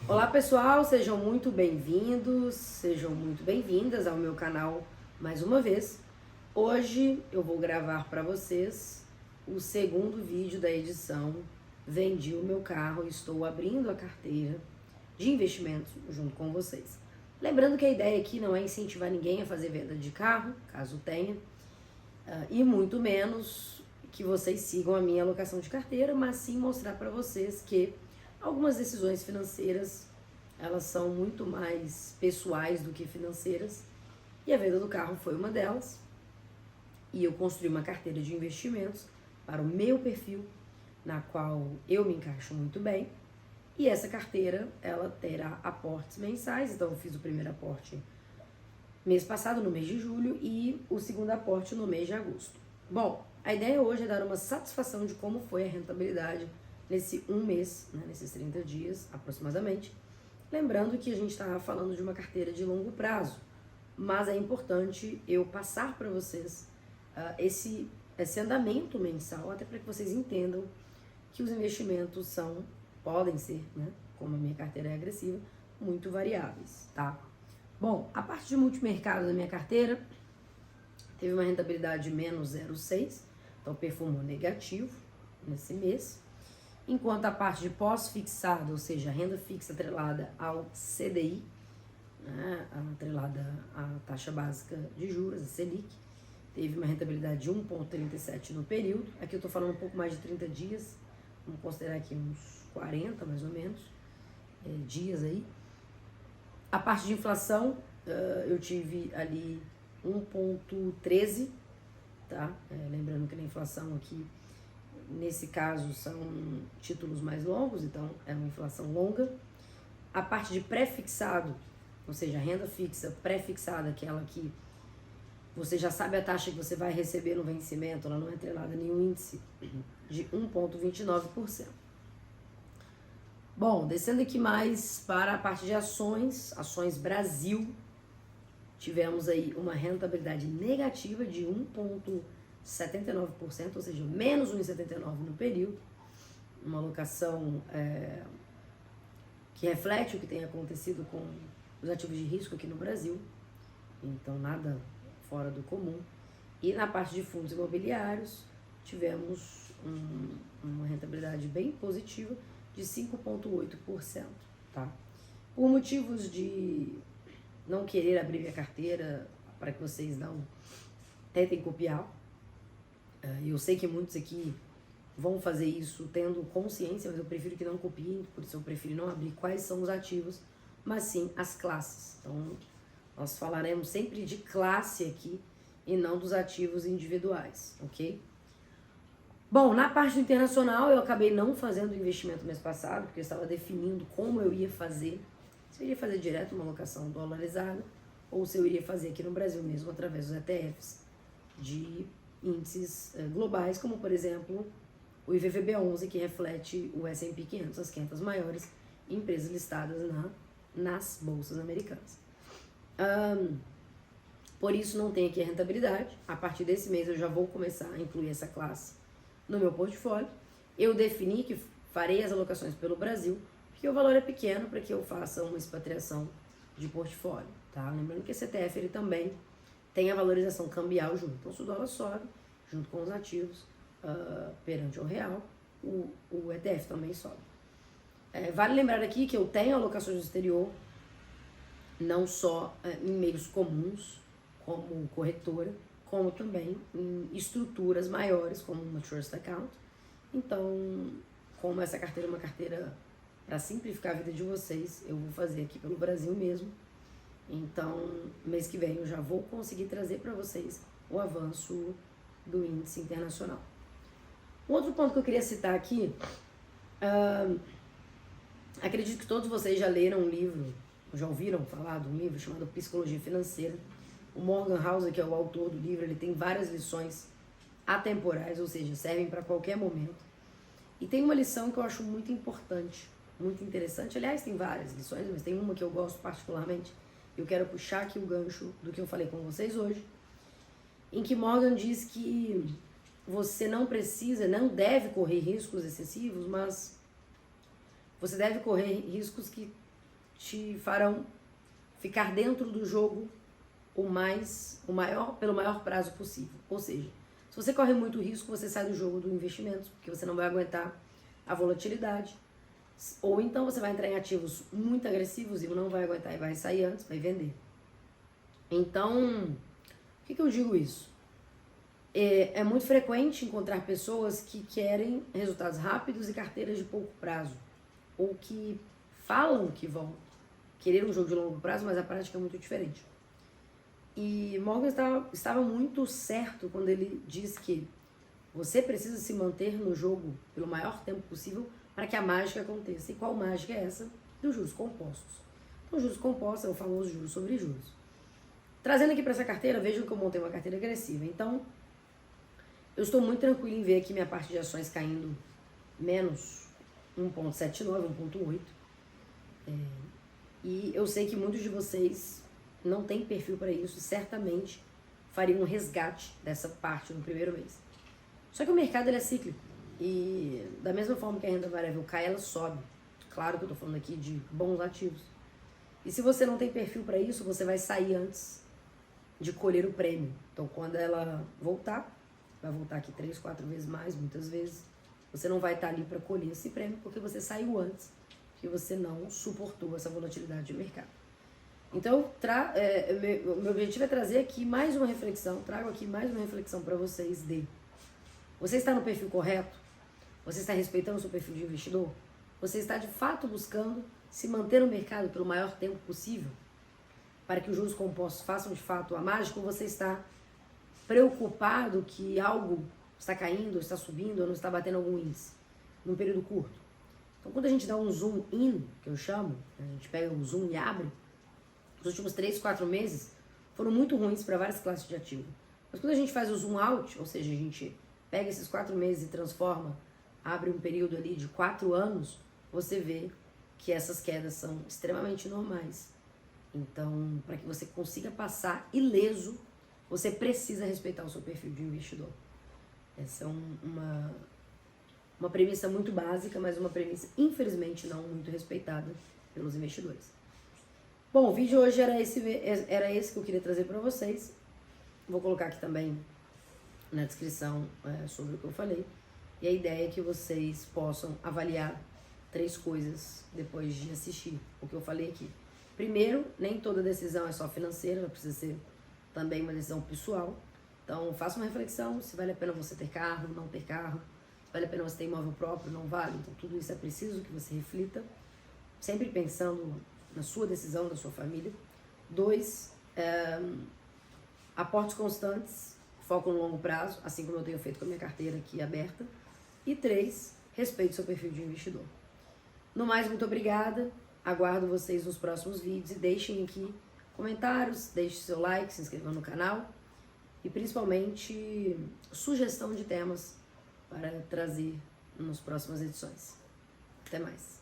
Olá pessoal, sejam muito bem-vindos, sejam muito bem-vindas ao meu canal mais uma vez. Hoje eu vou gravar para vocês o segundo vídeo da edição Vendi o meu carro e estou abrindo a carteira de investimentos junto com vocês. Lembrando que a ideia aqui não é incentivar ninguém a fazer venda de carro, caso tenha, e muito menos que vocês sigam a minha alocação de carteira, mas sim mostrar para vocês que algumas decisões financeiras, elas são muito mais pessoais do que financeiras, e a venda do carro foi uma delas, e eu construí uma carteira de investimentos para o meu perfil, na qual eu me encaixo muito bem, e essa carteira, ela terá aportes mensais, então eu fiz o primeiro aporte mês passado, no mês de julho, e o segundo aporte no mês de agosto. Bom, a ideia hoje é dar uma satisfação de como foi a rentabilidade nesse um mês, né, nesses 30 dias aproximadamente. Lembrando que a gente está falando de uma carteira de longo prazo, mas é importante eu passar para vocês esse andamento mensal, até para que vocês entendam que os investimentos podem ser, né, como a minha carteira é agressiva, muito variáveis, tá? Bom, a parte de multimercado da minha carteira teve uma rentabilidade de menos 0,6, então perfumou negativo nesse mês. Enquanto a parte de pós-fixado, ou seja, renda fixa atrelada ao CDI, né, atrelada à taxa básica de juros, a Selic, teve uma rentabilidade de 1,37 no período. Aqui eu estou falando um pouco mais de 30 dias, vamos considerar aqui uns 40 mais ou menos dias aí. A parte de inflação, eu tive ali 1,13, tá? Lembrando que a inflação aqui, nesse caso, são títulos mais longos, então é uma inflação longa. A parte de pré-fixado, ou seja, renda fixa pré-fixada, aquela que você já sabe a taxa que você vai receber no vencimento, ela não é atrelada a nenhum índice, de 1,29%. Bom, descendo aqui mais para a parte de ações Brasil, tivemos aí uma rentabilidade negativa de 1,79%, ou seja, menos 1,79% no período, uma alocação que reflete o que tem acontecido com os ativos de risco aqui no Brasil, então nada fora do comum. E na parte de fundos imobiliários, tivemos uma rentabilidade bem positiva de 5,8%, tá? Por motivos de não querer abrir minha carteira, para que vocês não tentem copiar, eu sei que muitos aqui vão fazer isso tendo consciência, mas eu prefiro que não copiem, por isso eu prefiro não abrir quais são os ativos, mas sim as classes. Então, nós falaremos sempre de classe aqui e não dos ativos individuais, ok? Bom, na parte do internacional, eu acabei não fazendo o investimento mês passado, porque eu estava definindo como eu ia fazer. Se eu iria fazer direto uma alocação dolarizada, ou se eu iria fazer aqui no Brasil mesmo, através dos ETFs de índices globais, como por exemplo o IVVB11, que reflete o S&P 500, as 500 maiores empresas listadas nas bolsas americanas. Por isso não tem aqui a rentabilidade. A partir desse mês eu já vou começar a incluir essa classe no meu portfólio. Eu defini que farei as alocações pelo Brasil, porque o valor é pequeno para que eu faça uma expatriação de portfólio, tá? Lembrando que esse ETF ele também tem a valorização cambial junto. Então, se o dólar sobe, junto com os ativos, perante o real, o ETF também sobe. Vale lembrar aqui que eu tenho alocações no exterior, não só em meios comuns, como corretora, como também em estruturas maiores, como uma Trust Account. Então, como essa carteira é uma carteira para simplificar a vida de vocês, eu vou fazer aqui pelo Brasil mesmo. Então, mês que vem eu já vou conseguir trazer para vocês o avanço do índice internacional. Um outro ponto que eu queria citar aqui, acredito que todos vocês já leram um livro, já ouviram falar de um livro chamado Psicologia Financeira. O Morgan Housel, que é o autor do livro, ele tem várias lições atemporais, ou seja, servem para qualquer momento. E tem uma lição que eu acho muito importante, muito interessante. Aliás, tem várias lições, mas tem uma que eu gosto particularmente. Eu quero puxar aqui o gancho do que eu falei com vocês hoje, em que Morgan diz que você não deve correr riscos excessivos, mas você deve correr riscos que te farão ficar dentro do jogo pelo maior prazo possível. Ou seja, se você corre muito risco, você sai do jogo do investimento, porque você não vai aguentar a volatilidade. Ou então você vai entrar em ativos muito agressivos e não vai aguentar e vai sair antes, vai vender. Então, por que eu digo isso? É muito frequente encontrar pessoas que querem resultados rápidos e carteiras de pouco prazo. Ou que falam que vão querer um jogo de longo prazo, mas a prática é muito diferente. E Morgan estava muito certo quando ele diz que você precisa se manter no jogo pelo maior tempo possível para que a mágica aconteça. E qual mágica é essa? Dos juros compostos. Então, juros compostos é o famoso juros sobre juros. Trazendo aqui para essa carteira, vejam que eu montei uma carteira agressiva. Então, eu estou muito tranquilo em ver aqui minha parte de ações caindo menos 1,79, 1,8. E eu sei que muitos de vocês não têm perfil para isso e certamente fariam um resgate dessa parte no primeiro mês. Só que o mercado ele é cíclico e da mesma forma que a renda variável cai, ela sobe. Claro que eu estou falando aqui de bons ativos. E se você não tem perfil para isso, você vai sair antes de colher o prêmio. Então quando ela voltar, vai voltar aqui 3, 4 vezes mais, muitas vezes, você não vai estar ali para colher esse prêmio porque você saiu antes, porque você não suportou essa volatilidade de mercado. Então, meu objetivo é trazer aqui mais uma reflexão, trago aqui mais uma reflexão para vocês de: você está no perfil correto? Você está respeitando o seu perfil de investidor? Você está de fato buscando se manter no mercado pelo maior tempo possível para que os juros compostos façam de fato a mágica, ou você está preocupado que algo está caindo, ou está subindo, ou não está batendo algum índice num período curto? Então, quando a gente dá um zoom in, que eu chamo, a gente pega um zoom e abre, os últimos 3, 4 meses foram muito ruins para várias classes de ativo. Mas quando a gente faz o zoom out, ou seja, a gente pega esses 4 meses e transforma, abre um período ali de 4 anos, você vê que essas quedas são extremamente normais. Então, para que você consiga passar ileso, você precisa respeitar o seu perfil de investidor. Essa é uma premissa muito básica, mas uma premissa, infelizmente, não muito respeitada pelos investidores. Bom, o vídeo hoje era esse que eu queria trazer para vocês. Vou colocar aqui também na descrição sobre o que eu falei. E a ideia é que vocês possam avaliar 3 coisas depois de assistir o que eu falei aqui. Primeiro, nem toda decisão é só financeira, ela precisa ser também uma decisão pessoal. Então, faça uma reflexão se vale a pena você ter carro, não ter carro, se vale a pena você ter imóvel próprio, não vale. Então, tudo isso é preciso que você reflita, sempre pensando na sua decisão, da sua família. 2, aportes constantes, foco no longo prazo, assim como eu tenho feito com a minha carteira aqui aberta. E 3, respeite seu perfil de investidor. No mais, muito obrigada. Aguardo vocês nos próximos vídeos e deixem aqui comentários, deixe seu like, se inscrevam no canal e principalmente sugestão de temas para trazer nas próximas edições. Até mais.